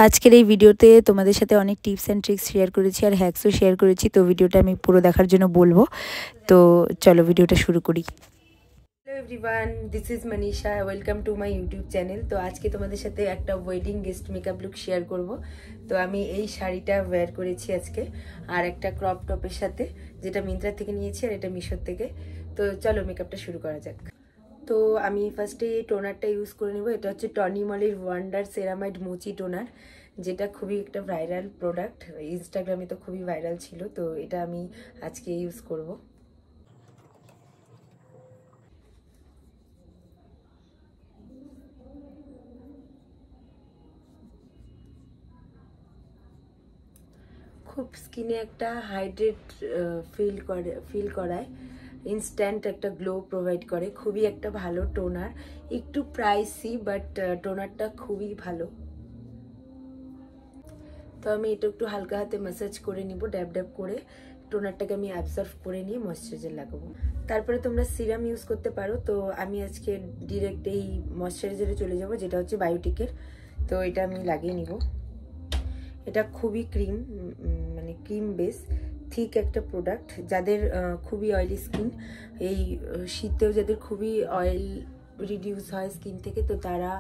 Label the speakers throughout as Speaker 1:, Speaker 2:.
Speaker 1: আজকের এই ভিডিওতে তোমাদের সাথে অনেক টিপস অ্যান্ড ট্রিক্স শেয়ার করেছি আর হ্যাকসও শেয়ার করেছি, তো ভিডিওটা আমি পুরো দেখার জন্য বলবো। তো চলো ভিডিওটা শুরু করি।
Speaker 2: Hello everyone, this is Manisha, welcome to my YouTube channel. তো আজকে তোমাদের সাথে একটা wedding guest makeup look share করব। তো আমি এই শাড়িটা ওয়্যার করেছি আজকে, আর একটা ক্রপ টপের সাথে, যেটা মিন্ত্রা থেকে নিয়েছি আর এটা মিশোর থেকে। তো চলো মেকআপটা শুরু করা যাক। তো আমি ফার্স্টে এই টোনারটা ইউজ করে নেব। এটা হচ্ছে টনিমলের ওয়ান্ডার সেরামাইড মুচি টোনার, যেটা খুবই একটা ভাইরাল প্রোডাক্ট, ইনস্টাগ্রামে তো খুবই ভাইরাল ছিল। তো এটা আমি আজকে ইউজ করব। খুব স্কিনে একটা হাইড্রেট ফিল করায়, ইনস্ট্যান্ট একটা গ্লো প্রোভাইড করে। খুবই একটা ভালো টোনার, একটু প্রাইসি বাট টোনারটা খুবই ভালো। তো আমি এটা একটু হালকা হাতে ম্যাসাজ করে নিব, ড্যাব ড্যাব করে টোনারটাকে আমি অ্যাবজর্ভ করে নিয়ে ময়শ্চারাইজার লাগাবো। তারপরে তোমরা সিরাম ইউজ করতে পারো। তো আমি আজকে ডিরেক্ট এই ময়শ্চারাইজারে চলে যাব, যেটা হচ্ছে বায়োটিকের। তো এটা আমি লাগিয়ে নিব। এটা খুবই মানে ক্রিম বেস থিক একটা প্রোডাক্ট। যাদের খুবই অয়েলি স্কিন, এই শীতেও যাদের খুবই অয়েল রিডিউস হয় স্কিন থেকে, তো তারা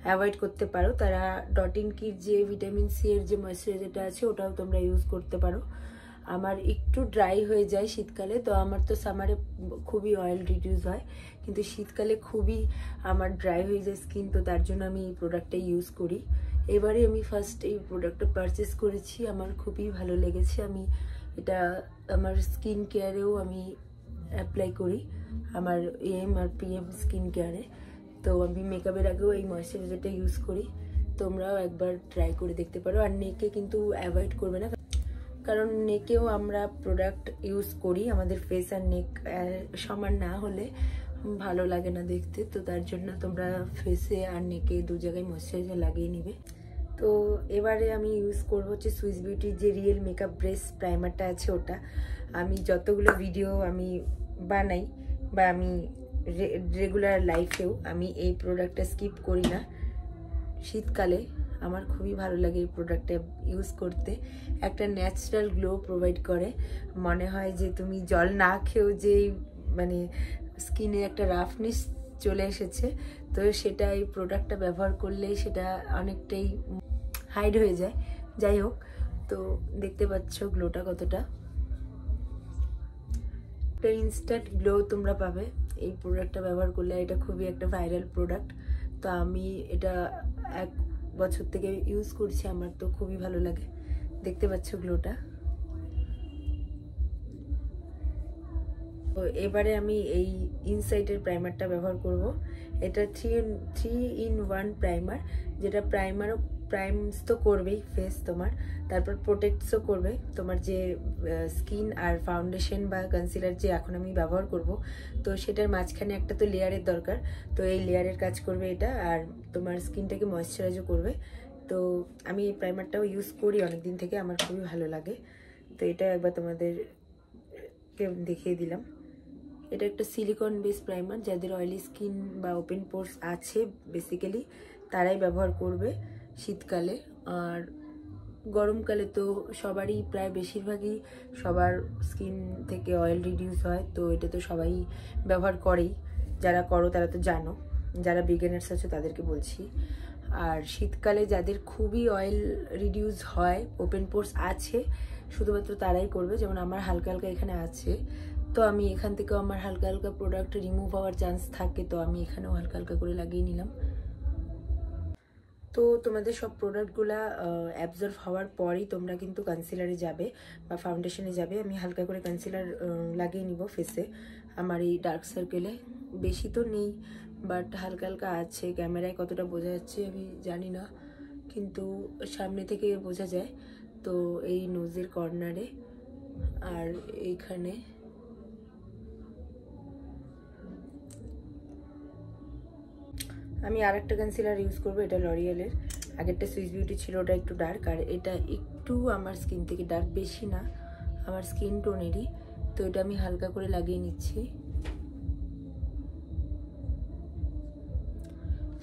Speaker 2: অ্যাভয়েড করতে পারো। তারা ডট-ইন-কির যে ভিটামিন সি এর যে ময়শ্চারাইজারটা আছে ওটাও তোমরা ইউজ করতে পারো। আমার একটু ড্রাই হয়ে যায় শীতকালে, তো আমার তো সামারে খুবই অয়েল রিডিউস হয়, কিন্তু শীতকালে খুবই আমার ড্রাই হয়ে যায় স্কিন, তো তার জন্য আমি এই প্রোডাক্টটা ইউজ করি। এবারে আমি ফার্স্ট এই প্রোডাক্টটা পারচেস করেছি, আমার খুবই ভালো লেগেছে। আমি এটা আমার স্কিন কেয়ারেও আমি অ্যাপ্লাই করি, আমার এম আর পিএম স্কিন কেয়ারে। তো আমি মেকআপের আগেও এই ময়শ্চারাইজারটা ইউজ করি, তোমরাও একবার ট্রাই করে দেখতে পারো। আর নেকে কিন্তু অ্যাভয়েড করবে না, কারণ নেকেও আমরা প্রোডাক্ট ইউজ করি, আমাদের ফেস আর নেক সমান না হলে ভালো লাগে না দেখতে। তো তার জন্য তোমরা ফেসে আর নেকে দু জায়গায় ময়শ্চারাইজার লাগিয়ে নিবে। তো এবারে আমি ইউজ করবো হচ্ছে সুইস বিউটির যে রিয়েল মেকআপ ব্রেস প্রাইমারটা আছে ওটা। আমি যতগুলো ভিডিও আমি বানাই বা আমি রেগুলার লাইফেও আমি এই প্রোডাক্টটা স্কিপ করি না। শীতকালে আমার খুবই ভালো লাগে এই প্রোডাক্টটা ইউজ করতে। একটা ন্যাচারাল গ্লো প্রোভাইড করে, মনে হয় যে তুমি জল না খেয়েও যে মানে স্কিনে একটা রাফনেস চলে এসেছে, তো সেটা এই প্রোডাক্টটা ব্যবহার করলেই সেটা অনেকটাই হাইড হয়ে যায়। যাই হোক, তো দেখতে পাচ্ছ গ্লোটা কতটা, একটা ইনস্ট্যান্ট গ্লো তোমরা পাবে এই প্রোডাক্টটা ব্যবহার করলে। এটা খুবই একটা ভাইরাল প্রোডাক্ট, তো আমি এটা 1 বছর থেকে ইউজ করছি, আমার তো খুবই ভালো লাগে। দেখতে পাচ্ছ গ্লোটা। তো এবারে আমি এই ইনসাইটের প্রাইমারটা ব্যবহার করব। এটা 3-in-1 প্রাইমার, যেটা প্রাইমস তো করবেই ফেস তোমার, তারপর প্রোটেক্টসও করবে তোমার যে স্কিন আর ফাউন্ডেশন বা কনসিলার যে এখন আমি ব্যবহার করব, তো সেটার মাঝখানে একটা তো লেয়ারের দরকার। তো এই লেয়ারের কাজ করবে এটা, আর তোমার স্কিনটাকে ময়শ্চারাইজও করবে। তো আমি এই প্রাইমারটাও ইউজ করি অনেকদিন থেকে, আমার খুবই ভালো লাগে। তো এটা একবার তোমাদেরকে দেখিয়ে দিলাম। এটা একটা সিলিকন বেস প্রাইমার, যাদের অয়েলি স্কিন বা ওপেন পোর্স আছে বেসিক্যালি তারাই ব্যবহার করবে শীতকালে। আর গরমকালে তো সবারই প্রায় বেশিরভাগই সবার স্কিন থেকে অয়েল রিডিউস হয়, তো এটা তো সবাই ব্যবহার করেই। যারা করো তারা তো জানো, যারা বিগিনার্স আছে তাদেরকে বলছি। আর শীতকালে যাদের খুবই অয়েল রিডিউস হয়, ওপেন পোর্স আছে, শুধুমাত্র তারাই করবে। যেমন আমার হালকা হালকা এখানে আছে, তো আমি এখান থেকেও আমার হালকা হালকা প্রোডাক্ট রিমুভ হওয়ার চান্স থাকে, তো আমি এখানেও হালকা হালকা করে লাগিয়ে নিলাম। তো তোমাদের সব প্রোডাক্টগুলা অ্যাবজর্ভ হওয়ার পরই তোমরা কিন্তু কনসিলারে যাবে বা ফাউন্ডেশনে যাবে। আমি হালকা করে কনসিলার লাগিয়ে নিব ফেসে। আমার এই ডার্ক সার্কেলে বেশি তো নেই, বাট হালকা হালকা আছে। ক্যামেরায় কতটা বোঝা যাচ্ছে আমি জানি না, কিন্তু সামনে থেকে বোঝা যায়। তো এই নোজের কর্নারে আর এইখানে আমি আরেকটা কনসিলার ইউজ করবো, এটা লরিয়ালের। আগেরটা সুইস বিউটি ছিল, ওটা একটু ডার্ক, আর এটা একটু আমার স্কিন থেকে ডার্ক, বেশি না, আমার স্কিন টোনেরই। তো এটা আমি হালকা করে লাগিয়ে নিচ্ছি।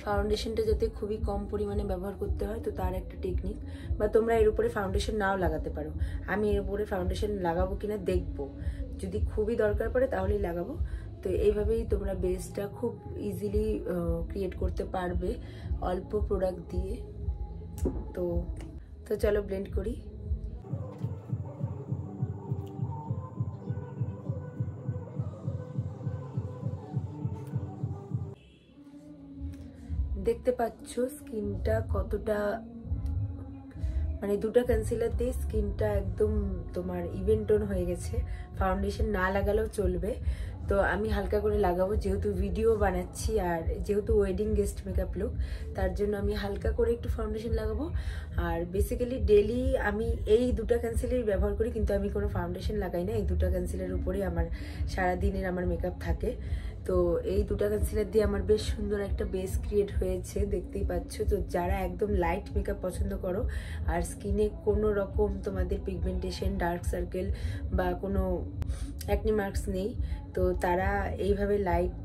Speaker 2: ফাউন্ডেশনটা যাতে খুবই কম পরিমাণে ব্যবহার করতে হয়, তো তার একটা টেকনিক। বা তোমরা এর উপরে ফাউন্ডেশন নাও লাগাতে পারো, আমি এর উপরে ফাউন্ডেশন লাগাবো কিনা দেখবো, যদি খুবই দরকার পড়ে তাহলেই লাগাবো। তো এইভাবেই তোমরা বেসটা খুব ইজিলি ক্রিয়েট করতে পারবে অল্প প্রোডাক্ট দিয়ে। তো তো চলো ব্লেন্ড করি। দেখতে পাচ্ছ স্কিনটা কতটা, মানে দুটো কনসিলার দিয়ে স্কিনটা একদম তোমার ইভেন টোন হয়ে গেছে। ফাউন্ডেশন না লাগালেও চলবে, তো আমি হালকা করে লাগাবো যেহেতু ভিডিও বানাচ্ছি আর যেহেতু ওয়েডিং গেস্ট মেকআপ লুক, তার জন্য আমি হালকা করে একটু ফাউন্ডেশন লাগাবো। আর বেসিক্যালি ডেলি আমি এই দুটো কনসিলারই ব্যবহার করি, কিন্তু আমি কোনো ফাউন্ডেশন লাগাই না। এই দুটো কনসিলার উপরেই আমার সারাদিনের আমার মেকআপ থাকে। তো এই দুটো কনসিলার দিয়ে আমার বেশ সুন্দর একটা বেস ক্রিয়েট হয়েছে, দেখতেই পাচ্ছ। তো যারা একদম লাইট মেকআপ পছন্দ করো আর স্কিনে কোনো রকম তোমাদের পিগমেন্টেশন, ডার্ক সার্কেল বা কোনো অ্যাকনি মার্কস নেই, তো তারা এইভাবে লাইট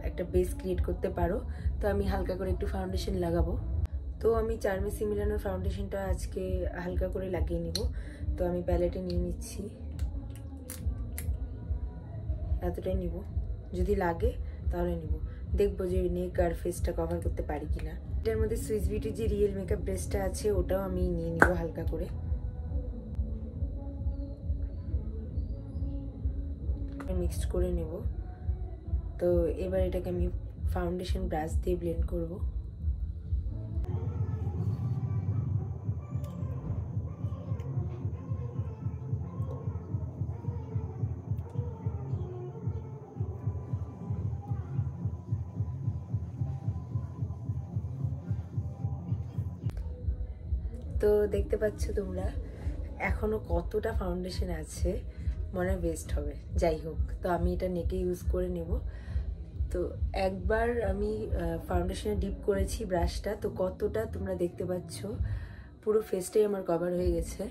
Speaker 2: একটা বেস ক্রিয়েট করতে পারো। তো আমি হালকা করে একটু ফাউন্ডেশন লাগাবো। তো আমি চারমেসি মিলানোর ফাউন্ডেশনটা আজকে হালকা করে লাগিয়ে নিব। তো আমি প্যালেটে নিয়ে নিচ্ছি, এতটাই নিব, যদি লাগে তাহলে নিব, দেখবো যে নেক আর ফেসটা কভার করতে পারি কিনা। এটার মধ্যে সুইস বিউটির যে রিয়েল মেকআপ ব্রাশটা আছে ওটাও আমি নিয়ে নিব হালকা করে। মিক্সড করে নেব। তো এবার এটাকে আমি ফাউন্ডেশন ব্রাশ দিয়ে ব্লেন্ড করব। তো দেখতে পাচ্ছ তোমরা এখনো কতটা ফাউন্ডেশন আছে, মনে ওয়েস্ট হবে। যাই হোক, তো আমি এটা নেকে ইউজ করে নেব। তো একবার আমি ফাউন্ডেশনে ডিপ করেছি ব্রাশটা, তো কতটা তোমরা দেখতে পাচ্ছ, পুরো ফেসটাই আমার কভার হয়ে গেছে।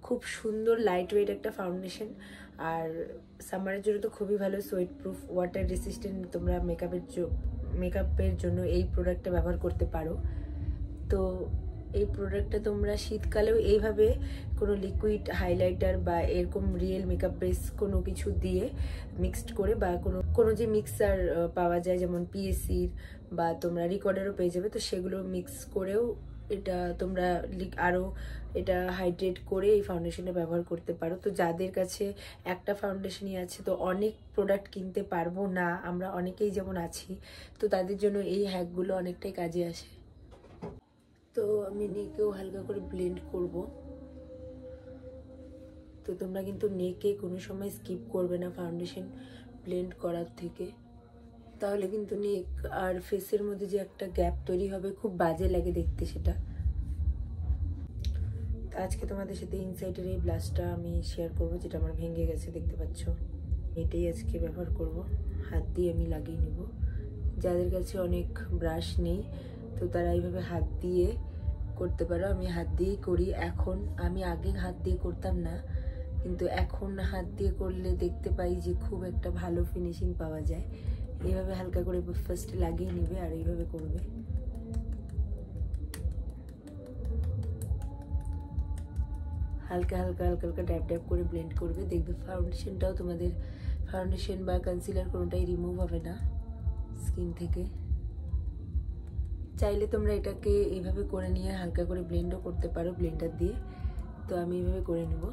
Speaker 2: খুব সুন্দর লাইট ওয়েট একটা ফাউন্ডেশন, আর সামারের জন্য তো খুবই ভালো, সোয়েট প্রুফ, ওয়াটার রেসিস্ট্যান্ট। তোমরা মেকআপের জন্য এই প্রোডাক্টটা ব্যবহার করতে পারো। তো এই প্রোডাক্টটা তোমরা শীতকালেও এইভাবে কোনো লিকুইড হাইলাইটার বা এরকম রিয়েল মেকআপ বেস কোনো কিছু দিয়ে মিক্সড করে, বা কোনো যে মিক্সার পাওয়া যায় যেমন পিএসসির বা তোমরা রিকর্ডারও পেয়ে যাবে, তো সেগুলো মিক্স করেও এটা তোমরা আরও এটা হাইড্রেট করে এই ফাউন্ডেশনটা ব্যবহার করতে পারো। তো যাদের কাছে একটা ফাউন্ডেশনই আছে, তো অনেক প্রোডাক্ট কিনতে পারবো না, আমরা অনেকেই যেমন আছি, তো তাদের জন্য এই হ্যাকগুলো অনেকটাই কাজে আসে। তো আমি নেকেও হালকা করে ব্লেন্ড করব। তো তোমরা কিন্তু নেকে কোনো সময় স্কিপ করবে না ফাউন্ডেশন ব্লেন্ড করার থেকে, তাহলে কিন্তু নেক আর ফেসের মধ্যে যে একটা গ্যাপ তৈরি হবে, খুব বাজে লাগে দেখতে সেটা। আজকে তোমাদের সাথে ইনসাইটের এই ব্লাশটা আমি শেয়ার করব, যেটা আমার ভেঙে গেছে, দেখতে পাচ্ছ। এটাই আজকে ব্যবহার করব, হাত দিয়ে আমি লাগিয়ে নেব। যাদের কাছে অনেক ব্রাশ নেই, তো তারা এইভাবে হাত দিয়ে করতে পারো। আমি হাত দিয়েই করি এখন, আমি আগে হাত দিয়ে করতাম না, কিন্তু এখন হাত দিয়ে করলে দেখতে পাই যে খুব একটা ভালো ফিনিশিং পাওয়া যায়। এইভাবে হালকা করে ফার্স্টে লাগিয়ে নিবে আর এইভাবে করবে। হালকা হালকা হালকা হালকা ড্যাপ ড্যাপ করে ব্লেন্ড করবে, দেখবে ফাউন্ডেশনটাও তোমাদের, ফাউন্ডেশন বা কনসিলার কোনোটাই রিমুভ হবে না স্কিন থেকে। চাইলে তোমরা এটাকে এইভাবে করে নিয়ে হালকা করে ব্লেন্ডও করতে পারো ব্লেন্ডার দিয়ে। তো আমি এইভাবে করে নেব।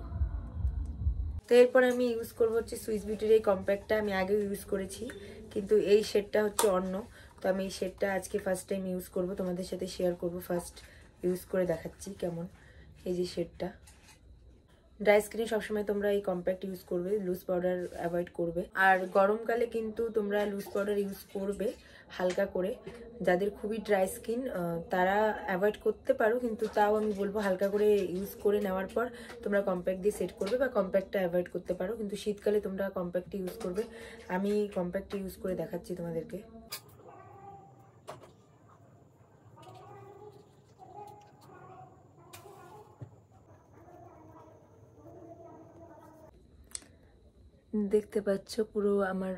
Speaker 2: তো এরপর আমি ইউজ করবো হচ্ছে সুইস বিউটির এই কম্প্যাক্টটা। আমি আগেও ইউজ করেছি, কিন্তু এই শেডটা হচ্ছে অন্য। তো আমি এই শেডটা আজকে ফার্স্ট টাইম ইউজ করব, তোমাদের সাথে শেয়ার করব। ফার্স্ট ইউজ করে দেখাচ্ছি কেমন। এই যে শেডটা, ড্রাই স্কিনে সবসময় তোমরা এই কম্প্যাক্ট ইউজ করবে, লুজ পাউডার অ্যাভয়েড করবে। আর গরমকালে কিন্তু তোমরা লুজ পাউডার ইউজ করবে হালকা করে। যাদের খুবই ড্রাই স্কিন তারা অ্যাভয়েড করতে পারো, কিন্তু তাও আমি বলবো হালকা করে ইউজ করে নেওয়ার পর তোমরা কম্প্যাক্ট দিয়ে সেট করবে, বা কম্প্যাক্টটা অ্যাভয়েড করতে পারো, কিন্তু শীতকালে তোমরা কম্প্যাক্ট ইউজ করবে। আমি কম্প্যাক্ট ইউজ করে দেখাচ্ছি তোমাদেরকে। দেখতে পাচ্ছ পুরো আমার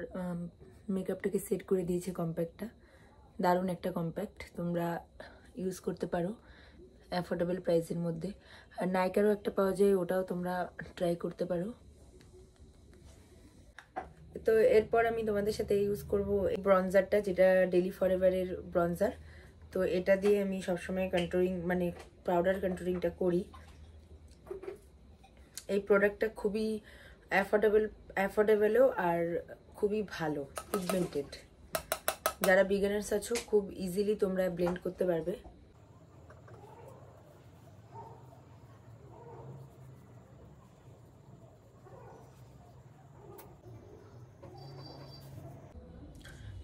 Speaker 2: মেকআপটাকে সেট করে দিয়েছে কম্প্যাক্টটা। দারুণ একটা কম্প্যাক্ট, তোমরা ইউজ করতে পারো অ্যাফোর্ডেবল প্রাইসের মধ্যে। আর নাইকারও একটা পাওয়া যায়, ওটাও তোমরা ট্রাই করতে পারো। তো এরপর আমি তোমাদের সাথে ইউজ করব এই ব্রনজারটা, যেটা ডেলি ফরএভারের ব্রনজার। তো এটা দিয়ে আমি সবসময় কন্ট্রোলিং মানে পাউডার কন্ট্রোলিংটা করি। এই প্রোডাক্টটা খুবই অ্যাফোর্ডেবলও আর খুবই ভালো, পিগমেন্টেড। যারা বিগিনার্স আছো খুব ইজিলি তোমরা ব্লেন্ড করতে পারবে।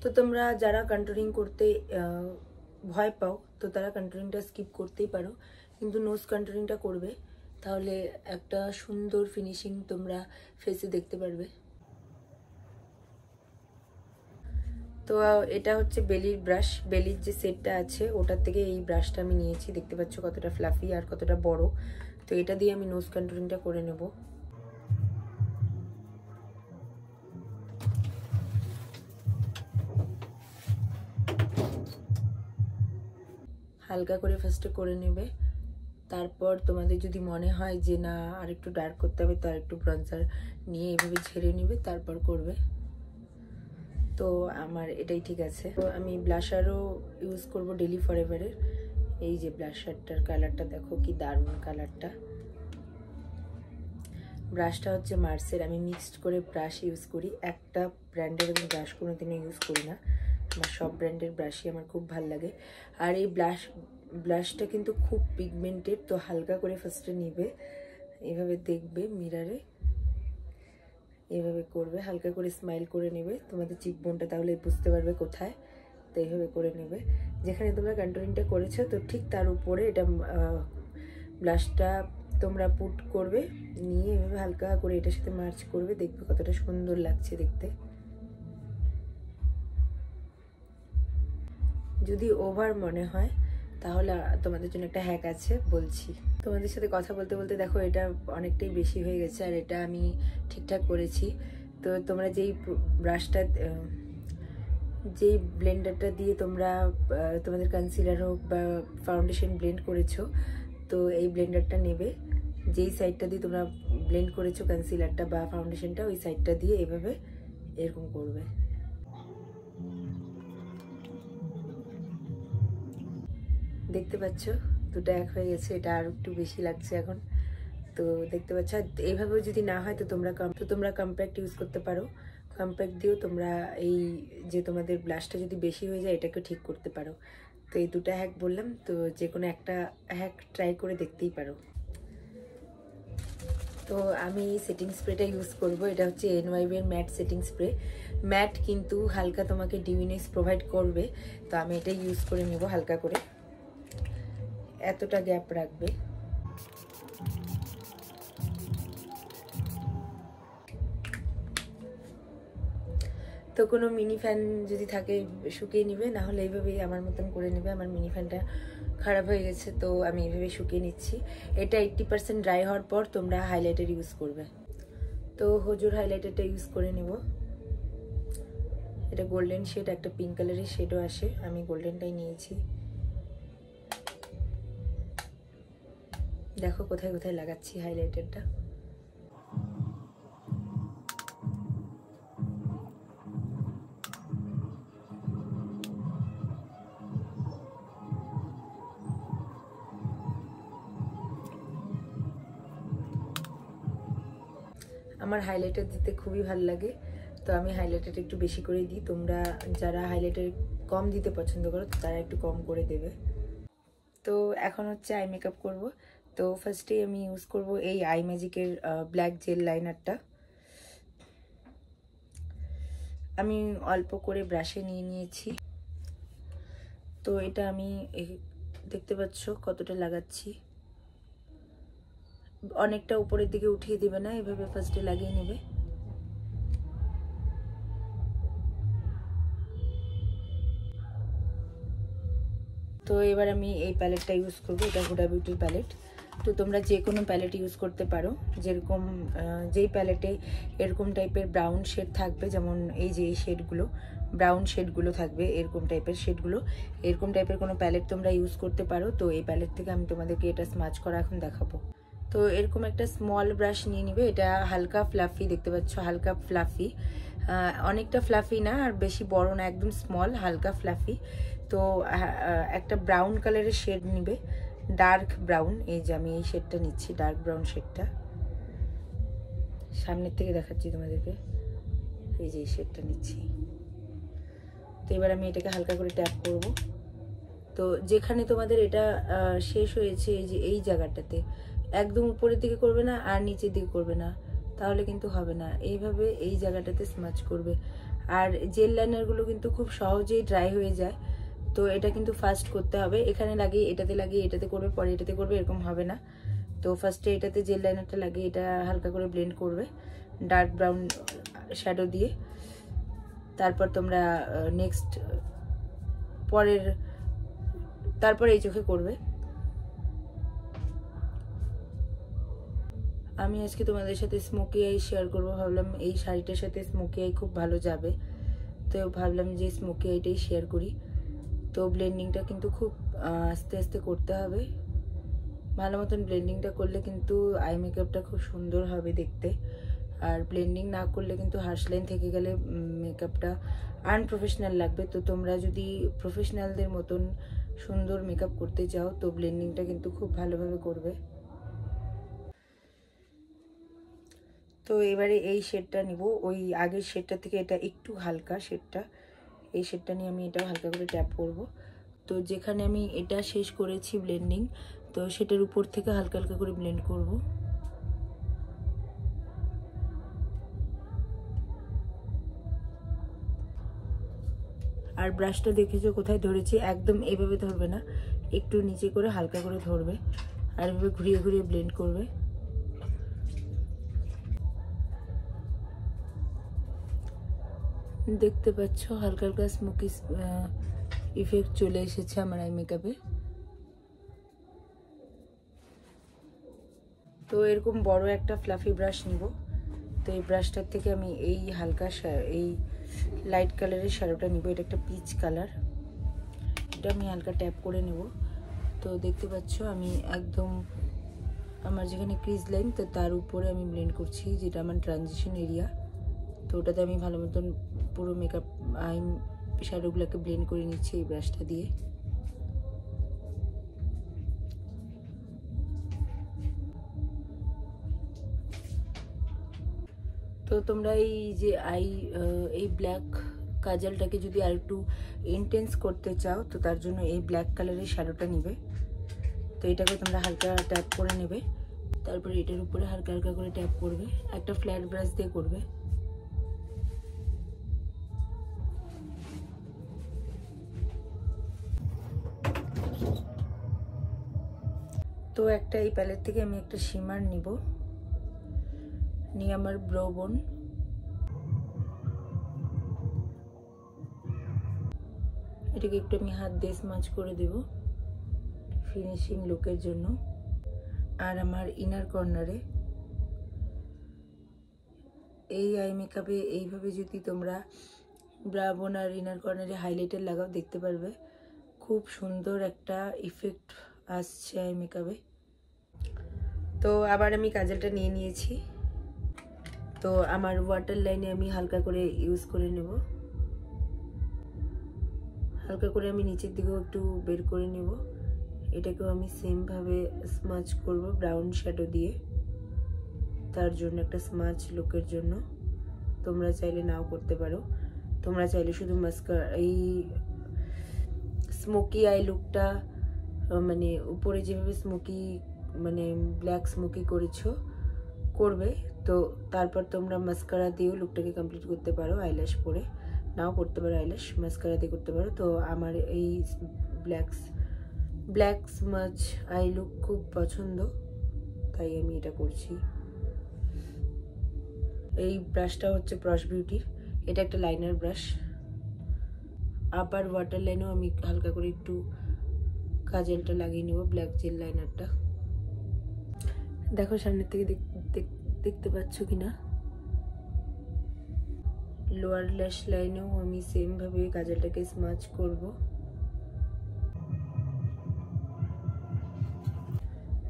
Speaker 2: তো তোমরা যারা কন্ট্রোলিং করতে ভয় পাও তো তারা কন্ট্রোলিংটা স্কিপ করতেই পারো, কিন্তু নোজ কন্ট্রোলিংটা করবে, তাহলে একটা সুন্দর ফিনিশিং তোমরা ফেসে দেখতে পারবে। তো এটা হচ্ছে বেলির ব্রাশ, বেলির যে সেটটা আছে ওটার থেকে এই ব্রাশটা আমি নিয়েছি। দেখতে পাচ্ছ কতটা ফ্লাফি আর কতটা বড়। তো এটা দিয়ে আমি নোজ কন্ট্রোলিংটা করে নেব। হালকা করে ফার্স্টে করে নেবে, তারপর তোমাদের যদি মনে হয় যে না আর একটু ডার্ক করতে হবে তো আর একটু ব্রনজার নিয়ে এভাবে ঝেড়ে নেবে, তারপর করবে। তো আমার এটাই ঠিক আছে। তো আমি ব্লাশারও ইউজ করব ডেলি ফরএভারের। এই যে ব্লাশারটার কালারটা দেখো কি দারুণ কালারটা। ব্রাশটা হচ্ছে মার্সের, আমি মিক্সড করে ব্রাশ ইউজ করি। একটা ব্র্যান্ডের আমি ব্রাশ কোনোদিনও ইউজ করি না, আমার সব ব্র্যান্ডের ব্রাশই আমার খুব ভালো লাগে। আর এই ব্লাশটা কিন্তু খুব পিগমেন্টেড, তো হালকা করে ফার্স্টে নিবে, এভাবে দেখবে মিরারে, এভাবে করবে, হালকা করে স্মাইল করে নেবে তোমাদের চিকবোনটা, তাহলে বুঝতে পারবে কোথায়। তো এইভাবে করে নেবে, যেখানে তোমরা কন্ট্রোলিংটা করেছো তো ঠিক তার উপরে এটা ব্লাশটা তোমরা পুট করবে, নিয়ে এভাবে হালকা করে এটার সাথে মার্চ করবে, দেখবে কতটা সুন্দর লাগছে দেখতে। যদি ওভার মনে হয় তাহলে তোমাদের জন্য একটা হ্যাক আছে, বলছি। তোমাদের সাথে কথা বলতে বলতে দেখো এটা অনেকটাই বেশি হয়ে গেছে, আর এটা আমি ঠিকঠাক করেছি। তো তোমরা যেই ব্রাশটা যেই ব্লেন্ডারটা দিয়ে তোমরা তোমাদের কনসিলার হোক বা ফাউন্ডেশন ব্লেন্ড করেছো, তো এই ব্লেন্ডারটা নেবে, যেই সাইডটা দিয়ে তোমরা ব্লেন্ড করেছো কনসিলারটা বা ফাউন্ডেশনটা, ওই সাইডটা দিয়ে এভাবে এরকম করবে। দেখতে পাচ্ছ দুটো এক হয়ে গেছে, এটা আর একটু বেশি লাগছে এখন। তো দেখতে পাচ্ছ, এইভাবেও যদি না হয় তো তোমরা কম্প্যাক্ট ইউজ করতে পারো। কম্প্যাক্ট দিয়েও তোমরা এই যে তোমাদের ব্লাশটা যদি বেশি হয়ে যায় এটাকে ঠিক করতে পারো। তো এই দুটো হ্যাক বললাম, তো যে কোনো একটা হ্যাক ট্রাই করে দেখতেই পারো। তো আমি এই সেটিং স্প্রেটা ইউজ করব, এটা হচ্ছে NYB এর ম্যাট সেটিং স্প্রে। ম্যাট কিন্তু হালকা তোমাকে ডিউনেস প্রোভাইড করবে, তো আমি এটা ইউজ করে নেব হালকা করে, এতটা গ্যাপ রাখবে। তো কোনো মিনি ফ্যান যদি থাকে শুকিয়ে নিবে, না হলে এইভাবেই আমার মতন করে নেবে। আমার মিনি ফ্যানটা খারাপ হয়ে গেছে, তো আমি এইভাবে শুকিয়ে নিচ্ছি। এটা 80% ড্রাই হওয়ার পর তোমরা হাইলাইটার ইউজ করবে। তো হুজুর হাইলাইটারটা ইউজ করে নেব। এটা গোল্ডেন শেড, একটা পিঙ্ক কালারের শেডও আসে, আমি গোল্ডেনটাই নিয়েছি। দেখো কোথায় কোথায় লাগাচ্ছি হাইলাইটারটা। আমার হাইলাইটার দিতে খুবই ভালো লাগে, তো আমি হাইলাইটারটা একটু বেশি করে দিই। তোমরা যারা হাইলাইটার কম দিতে পছন্দ করো তারা একটু কম করে দেবে। তো এখন হচ্ছে আই মেকআপ করব। তো ফার্স্টেই আমি ইউজ করব এই আই ম্যাজিকের ব্ল্যাক জেল লাইনারটা। আমি অল্প করে ব্রাশে নিয়ে নিয়েছি। তো এটা আমি দেখতে পাচ্ছ কতটা লাগাচ্ছি, অনেকটা উপরের দিকে উঠিয়ে দিবে না, এভাবে ফার্স্টে লাগিয়ে নেবে। তো এবার আমি এই প্যালেটটা ইউজ করবো, এটা হুডা বিউটির প্যালেট। তো তোমরা যে কোনো প্যালেট ইউজ করতে পারো, যেরকম যেই প্যালেটে এরকম টাইপের ব্রাউন শেড থাকবে, যেমন এই যে এই শেডগুলো ব্রাউন শেডগুলো থাকবে, এরকম টাইপের শেডগুলো, এরকম টাইপের কোনো প্যালেট তোমরা ইউজ করতে পারো। তো এই প্যালেট থেকে আমি তোমাদেরকে এটা স্মাচ করা এখন দেখাবো। তো এরকম একটা স্মল ব্রাশ নিয়ে নিবে, এটা হালকা ফ্লাফি, দেখতে পাচ্ছ হালকা ফ্লাফি, অনেকটা ফ্লাফি না আর বেশি বড় না, একদম স্মল হালকা ফ্লাফি। তো একটা ব্রাউন কালারের শেড নিবে, ডার্ক ব্রাউন, এই যে আমি এই শেডটা নিচ্ছি, ডার্ক ব্রাউন শেডটা, সামনের থেকে দেখাচ্ছি তোমাদেরকে, এই যে এই শেডটা নিচ্ছি। তো এবার আমি এটাকে হালকা করে ট্যাপ করব। তো যেখানে তোমাদের এটা শেষ হয়েছে, এই যে এই জায়গাটাতে একদম উপরের দিকে করবে না আর নিচের দিকে করবে না, তাহলে কিন্তু হবে না। এইভাবে এই জায়গাটাতে স্মাচ করবে। আর জেল লাইনারগুলো কিন্তু খুব সহজেই ড্রাই হয়ে যায়, তো এটা কিন্তু ফার্স্ট করতে হবে। এখানে লাগিয়ে এটাতে করবে, পরে এটাতে করবে, এরকম হবে না। তো ফার্স্টে এটাতে জেল লাইনারটা লাগিয়ে এটা হালকা করে ব্লেন্ড করবে ডার্ক ব্রাউন শ্যাডো দিয়ে। তারপর তোমরা নেক্সট তারপর এই চোখে করবে। আমি আজকে তোমাদের সাথে স্মোকি আই শেয়ার করবো, ভাবলাম এই শাড়িটার সাথে স্মোকি আই খুব ভালো যাবে, তো ভাবলাম যে স্মোকি আইটাই শেয়ার করি। তো ব্লেন্ডিংটা কিন্তু খুব আস্তে আস্তে করতে হবে, ভালো মতন ব্লেন্ডিংটা করলে কিন্তু আই মেকআপটা খুব সুন্দর হবে দেখতে। আর ব্লেন্ডিং না করলে কিন্তু হার্শ লাইন থেকে গেলে মেকআপটা আনপ্রফেশনাল লাগবে। তো তোমরা যদি প্রফেশনালদের মতন সুন্দর মেকআপ করতে চাও তো ব্লেন্ডিংটা কিন্তু খুব ভালোভাবে করবে। তো এবারে এই শেডটা নিব, ওই আগের শেডটা থেকে এটা একটু হালকা শেডটা, এই শেডটা নিয়ে আমি এটাও হালকা করে ট্যাপ করব। তো যেখানে আমি এটা শেষ করেছি ব্লেন্ডিং, তো সেটার উপর থেকে হালকা হালকা করে ব্লেন্ড করব। আর ব্রাশটা দেখেছো কোথায় ধরেছি, একদম এইভাবে ধরবে না, একটু নিচে করে হালকা করে ধরবে আর এভাবে ঘুরিয়ে ঘুরিয়ে ব্লেন্ড করবে। দেখতে পাচ্ছ হালকা হালকা স্মোকি ইফেক্ট চলে এসেছে আমার আই মেকআপে। তো এরকম বড় একটা ফ্লাফি ব্রাশ নিব। তো এই ব্রাশটার থেকে আমি এই হালকা এই লাইট কালারের শ্যাডোটা নিব, এটা একটা পিচ কালার, এটা আমি হালকা ট্যাপ করে নেব। তো দেখতে পাচ্ছ আমি একদম আমার যেখানে ক্রিজ লাইন তো তার উপরে আমি ব্লেন্ড করছি, যেটা আমার ট্রানজিশন এরিয়া। তো ওটাতে আমি ভালো মতন পুরো মেকআপ আই শ্যাডোগুলোকে ব্লেন্ড করে নিচ্ছি এই ব্রাশটা দিয়ে। তো তোমরা এই যে এই ব্ল্যাক কাজলটাকে যদি আর একটু ইন্টেন্স করতে চাও তো তার জন্য এই ব্ল্যাক কালারের শ্যাডোটা নিবে। তো এটাকে তোমরা হালকা ট্যাপ করে নেবে, তারপরে এটার উপরে হালকা হালকা করে ট্যাপ করবে, একটা ফ্ল্যাট ব্রাশ দিয়ে করবে। তো একটা এই প্যালেট থেকে আমি একটা শিমার নিব, নিয়ে আমার ব্রো বোন এটাকে একটু আমি হাত দিয়ে স্মাচ করে দেব ফিনিশিং লুকের জন্য। আর আমার ইনার কর্নারে এই আই মেকআপে এইভাবে যদি তোমরা ব্রা বোন আর ইনার কর্নারে হাইলাইটার লাগাও দেখতে পারবে খুব সুন্দর একটা ইফেক্ট আসছে আই মেকআপে। তো আবার আমি কাজলটা নিয়ে নিয়েছি, তো আমার ওয়াটার লাইনে আমি হালকা করে ইউজ করে নেব, হালকা করে আমি নিচের দিকেও একটু বের করে নেব। এটাকেও আমি সেম ভাবে স্মাচ করব ব্রাউন শ্যাডো দিয়ে, তার জন্য একটা স্মাচ লুকের জন্য। তোমরা চাইলে নাও করতে পারো, তোমরা চাইলে শুধু মাস্কারা এই স্মোকি আই লুকটা মানে উপরে যেভাবে স্মোকি মানে ব্ল্যাক স্মোকি করেছো করবে, তো তারপর তোমরা মাস্কারা দিয়েও লুকটাকে কমপ্লিট করতে পারো, আইল্যাশ পরে নাও করতে পারো, আইল্যাশ মাস্কারা দিয়ে করতে পারো। তো আমার এই ব্ল্যাক স্মাচ আই লুক খুব পছন্দ, তাই আমি এটা করছি। এই ব্রাশটা হচ্ছে প্রশ বিউটির, এটা একটা লাইনার ব্রাশ। আবার ওয়াটার লাইনেও আমি হালকা করে একটু কাজলটা লাগিয়ে নেব, ব্ল্যাক জেল লাইনারটা। দেখো সামনের থেকে দেখতে পাচ্ছ কিনা। লোয়ার ল্যাশ লাইনেও আমি সেম ভাবে কাজলটাকে স্মাচ করব।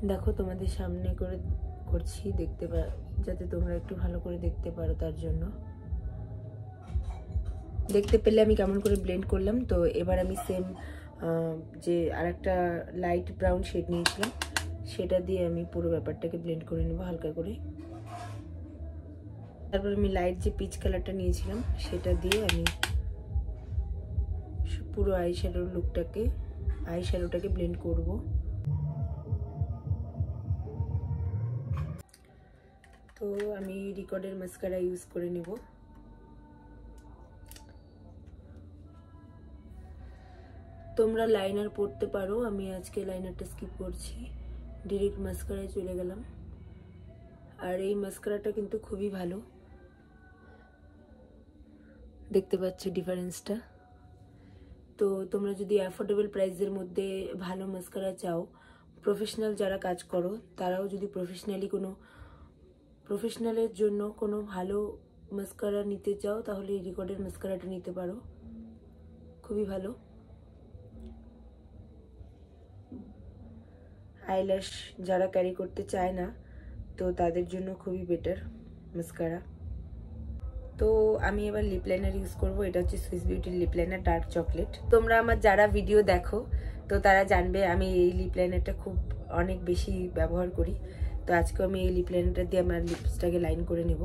Speaker 2: দেখো তোমাদের সামনে করে করছি, যাতে তোমরা একটু ভালো করে দেখতে পারো, তার জন্য। দেখতে পেলে আমি কেমন করে ব্লেন্ড করলাম। তো এবার আমি সেম যে আরেকটা লাইট ব্রাউন শেড নিয়েছিলাম, সেটা দিয়ে আমি পুরো ব্যাপারটাকে ব্লেন্ড করে নেব হালকা করে। তারপর আমি লাইট যে পিচ কালারটা নিয়েছিলাম সেটা দিয়ে আমি পুরো আই শ্যাডোটাকে ব্লেন্ড করব। তো আমি রিকর্ডের মাস্কারা ইউজ করে নেব। তোমরা লাইনার পড়তে পারো, আমি আজকে লাইনারটা স্কিপ করছি, ডিরেক্ট মাস্কারায় চলে গেলাম। আর এই মাস্কারাটা কিন্তু খুবই ভালো, দেখতে পাচ্ছ ডিফারেন্সটা। তো তোমরা যদি অ্যাফোর্ডেবল প্রাইসের মধ্যে ভালো মাস্কারা চাও, প্রফেশনাল যারা কাজ করো তারাও যদি প্রফেশনালের জন্য কোনো ভালো মাস্কারা নিতে চাও, তাহলে রিকর্ডের মাস্কারাটা নিতে পারো, খুবই ভালো। আইল্যাশ যারা ক্যারি করতে চায় না, তো তাদের জন্য খুবই বেটার মাস্কারা। তো আমি এবার লিপ লাইনার ইউজ করব। এটা হচ্ছে সুইস বিউটির লিপ লাইনার ডার্ক চকলেট। তোমরা আমার যারা ভিডিও দেখো তো তারা জানবে আমি এই লিপ লাইনারটা খুব অনেক বেশি ব্যবহার করি। তো আজকে আমি এই লিপ লাইনারটা দিয়ে আমার লিপসটাকে লাইন করে নেব।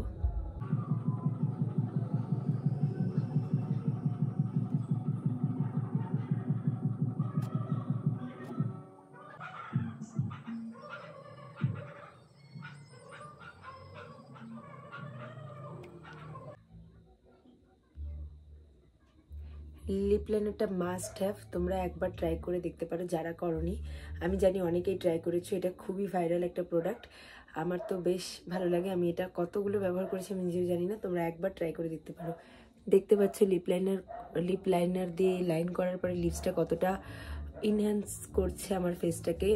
Speaker 2: লিপ লাইনারটা মাস্ট হ্যাভ, তোমরা একবার ট্রাই করে দেখতে পারো যারা করনি। আমি জানি অনেকেই ট্রাই করেছো, এটা খুবই ভাইরাল একটা প্রোডাক্ট, আমার তো বেশ ভালো লাগে। আমি এটা কতগুলো ব্যবহার করেছি আমি নিজেও জানি না, তোমরা একবার ট্রাই করে দেখতে পারো। দেখতে পাচ্ছ লিপ লাইনার দিয়ে লাইন করার পরে লিপসটা কতটা ইনহ্যান্স করছে আমার ফেসটাকে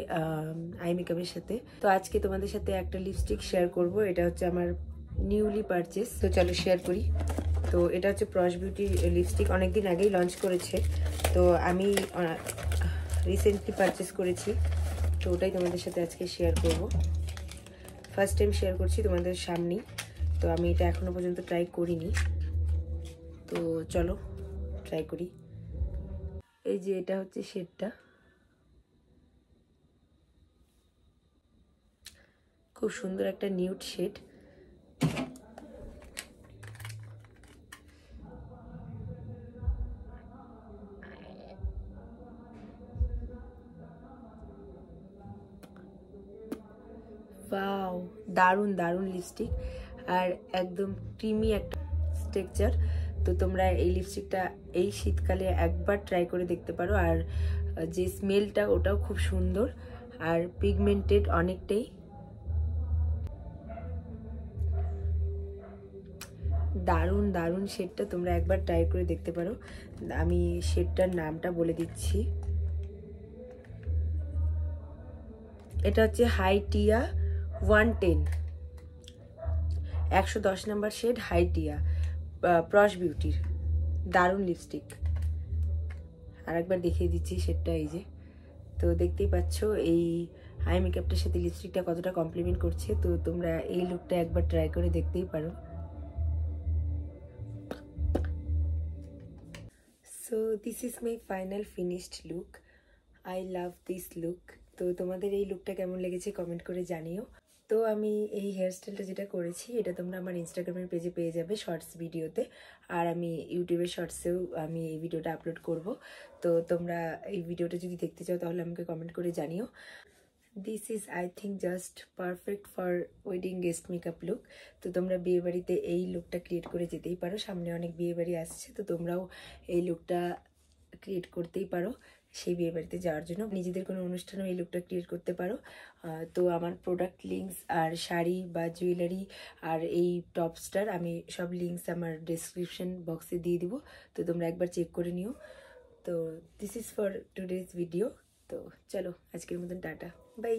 Speaker 2: আই মেকআপের সাথে। তো আজকে তোমাদের সাথে একটা লিপস্টিক শেয়ার করব, এটা হচ্ছে আমার নিউলি পারচেস। তো চলো শেয়ার করি। তো এটা হচ্ছে প্রস বিউটি লিপস্টিক, অনেকদিন আগেই লঞ্চ করেছে, তো আমি রিসেন্টলি পারচেস করেছি, তো ওটাই তোমাদের সাথে আজকে শেয়ার করব। ফার্স্ট টাইম শেয়ার করছি তোমাদের সামনেই, তো আমি এটা এখনো পর্যন্ত ট্রাই করিনি, তো চলো ট্রাই করি। এই যে এটা হচ্ছে শেডটা, খুব সুন্দর একটা নিউড শেড। ওয়াও, দারুণ দারুণ লিপস্টিক, আর একদম ক্রিমি একটা টেক্সচার। তো তোমরা এই লিপস্টিকটা এই শীতকালে একবার ট্রাই করে দেখতে পারো। আর যে স্মেলটা ওটাও খুব সুন্দর, আর পিগমেন্টেড অনেকটাই। দারুণ দারুণ শেডটা, তোমরা একবার ট্রাই করে দেখতে পারো। আমি শেডটার নামটা বলে দিচ্ছি, এটা হচ্ছে হাইটিয়া 110, 110 নাম্বার শেড হাইটিয়া, প্রস বিউটির। দারুণ লিপস্টিক, আর একবার দেখিয়ে দিচ্ছি শেডটা, এই যে। তো দেখতেই পাচ্ছ এই আই মেকআপটার সাথে লিপস্টিকটা কতটা কমপ্লিমেন্ট করছে। তো তোমরা এই লুকটা একবার ট্রাই করে দেখতেই পারো। So this is my final finished look, I love this look. তো তোমাদের এই লুকটা কেমন লেগেছে কমেন্ট করে জানিও। তো আমি এই হেয়ারস্টাইলটা যেটা করেছি এটা তোমরা আমার ইনস্টাগ্রামের পেজে পেয়ে যাবে শর্টস ভিডিওতে, আর আমি ইউটিউবের শর্টসেও আমি এই ভিডিওটা আপলোড করব। তো তোমরা এই ভিডিওটা যদি দেখতে চাও তাহলে আমাকে কমেন্ট করে জানিও। This is I think just perfect for wedding guest makeup look. তো তোমরা বিয়েবাড়িতে এই লুকটা ক্রিয়েট করে যেতেই পারো, সামনে অনেক বিয়েবাড়ি আসছে, তো তোমরাও এই লুকটা ক্রিয়েট করতেই পারো সেই বিয়েবাড়িতে যাওয়ার জন্য। নিজেদের কোনো অনুষ্ঠানেও এই লুকটা ক্রিয়েট করতে পারো। তো আমার প্রোডাক্ট লিঙ্কস আর শাড়ি বা জুয়েলারি আর এই টপসটার আমি সব লিঙ্কস আমার ডেসক্রিপশন বক্সে দিয়ে দিব, তো তোমরা একবার চেক করে নিও। তো this is for today's video. তো চলো আজকের মতন টাটা, বাই।